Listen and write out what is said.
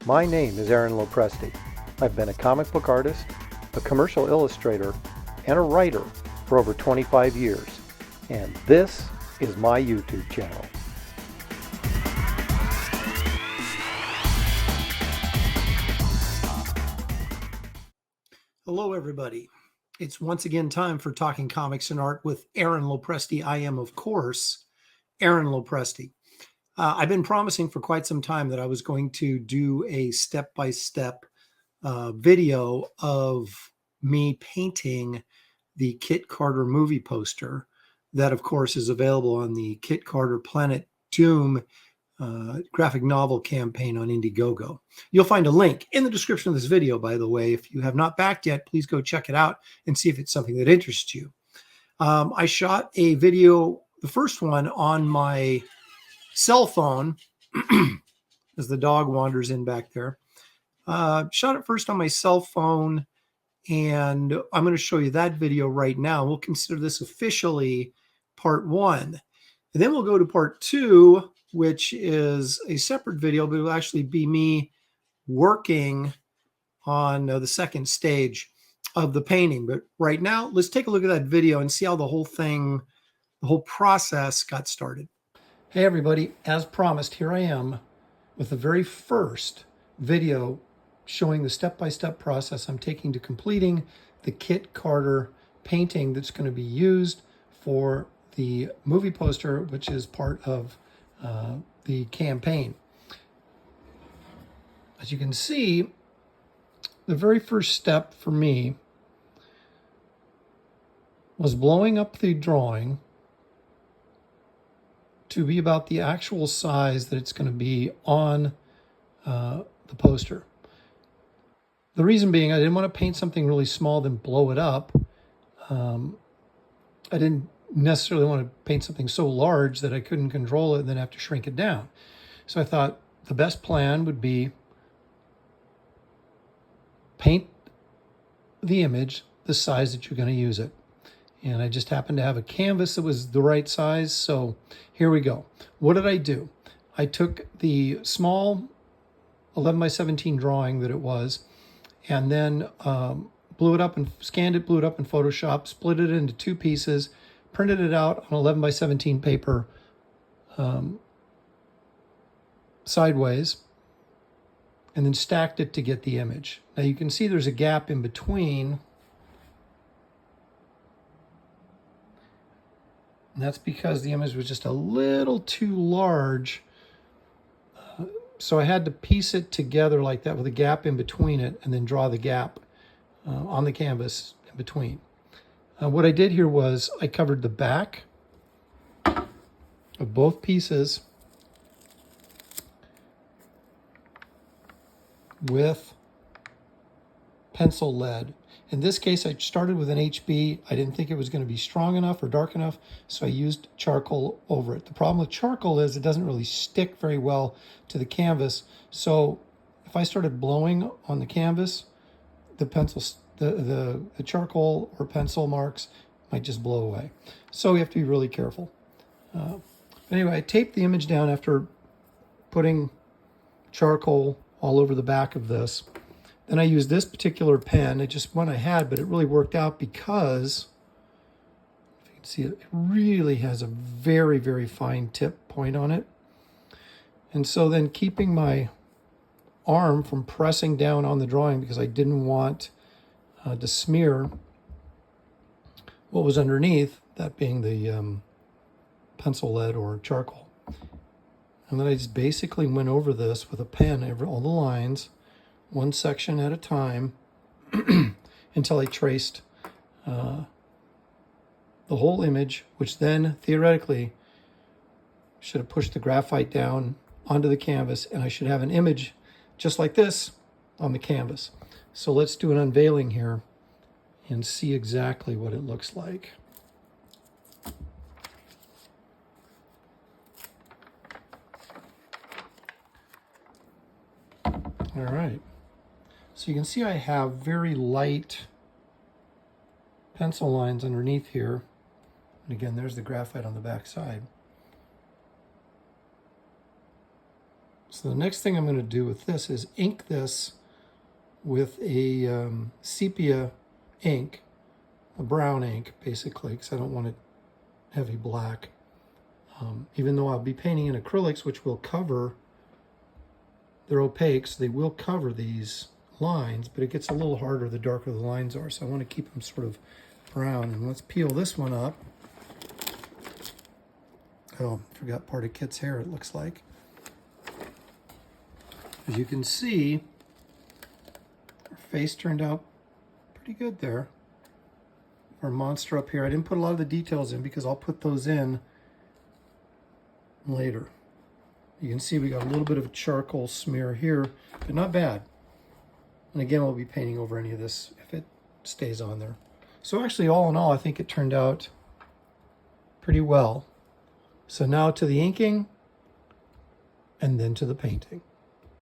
My name is Aaron Lopresti. I've been a comic book artist, a commercial illustrator, and a writer for over 25 years. And this is my YouTube channel. Hello, everybody. It's once again time for Talking Comics and Art with Aaron Lopresti. I am, of course, Aaron Lopresti. I've been promising for quite some time that I was going to do a step-by-step video of me painting the Kit Carter movie poster that, of course, is available on the Kit Carter Planet Doom graphic novel campaign on Indiegogo. You'll find a link in the description of this video, by the way. If you have not backed yet, please go check it out and see if it's something that interests you. I shot a video, the first one, on my cell phone, as the dog wanders in back there. Shot it first on my cell phone, and I'm going to show you that video right now. We'll consider this officially part one. And then we'll go to part two, which is a separate video, but it will actually be me working on the second stage of the painting. But right now, let's take a look at that video and see how the whole process got started. Hey everybody, as promised, here I am with the very first video showing the step-by-step process I'm taking to completing the Kit Carter painting that's going to be used for the movie poster, which is part of the campaign. As you can see, the very first step for me was blowing up the drawing to be about the actual size that it's going to be on the poster. The reason being, I didn't want to paint something really small, then blow it up. I didn't necessarily want to paint something so large that I couldn't control it and then have to shrink it down. So I thought the best plan would be paint the image the size that you're going to use it. And I just happened to have a canvas that was the right size, so here we go. What did I do? I took the small 11 by 17 drawing that it was, and then blew it up and scanned it, blew it up in Photoshop, split it into two pieces, printed it out on 11 by 17 paper sideways, and then stacked it to get the image. Now you can see there's a gap in between, and that's because the image was just a little too large. So I had to piece it together like that with a gap in between it and then draw the gap on the canvas in between. What I did here was I covered the back of both pieces with pencil lead. In this case, I started with an HB. I didn't think it was going to be strong enough or dark enough, so I used charcoal over it. The problem with charcoal is it doesn't really stick very well to the canvas. So if I started blowing on the canvas, the charcoal or pencil marks might just blow away. So we have to be really careful. Anyway, I taped the image down after putting charcoal all over the back of this. Then I used this particular pen. It's just one I had, but it really worked out because, if you can see it really has a very, very fine tip point on it. And so then keeping my arm from pressing down on the drawing because I didn't want to smear what was underneath, that being the pencil lead or charcoal. And then I just basically went over this with a pen over all the lines, one section at a time, until I traced the whole image, which then theoretically should have pushed the graphite down onto the canvas, and I should have an image just like this on the canvas. So let's do an unveiling here and see exactly what it looks like. All right. So you can see I have very light pencil lines underneath here. And again, there's the graphite on the back side. So the next thing I'm going to do with this is ink this with a sepia ink, a brown ink basically, because I don't want it heavy black. Even though I'll be painting in acrylics, which will cover, they're opaque, so they will cover these lines, but it gets a little harder the darker the lines are, so I want to keep them sort of brown. And let's peel this one up. Oh, forgot part of Kit's hair, it looks like. As you can see, her face turned out pretty good there. Our monster up here, I didn't put a lot of the details in because I'll put those in later. You can see we got a little bit of a charcoal smear here, but not bad. And again, we'll be painting over any of this if it stays on there. So actually, all in all, I think it turned out pretty well. So now to the inking, and then to the painting.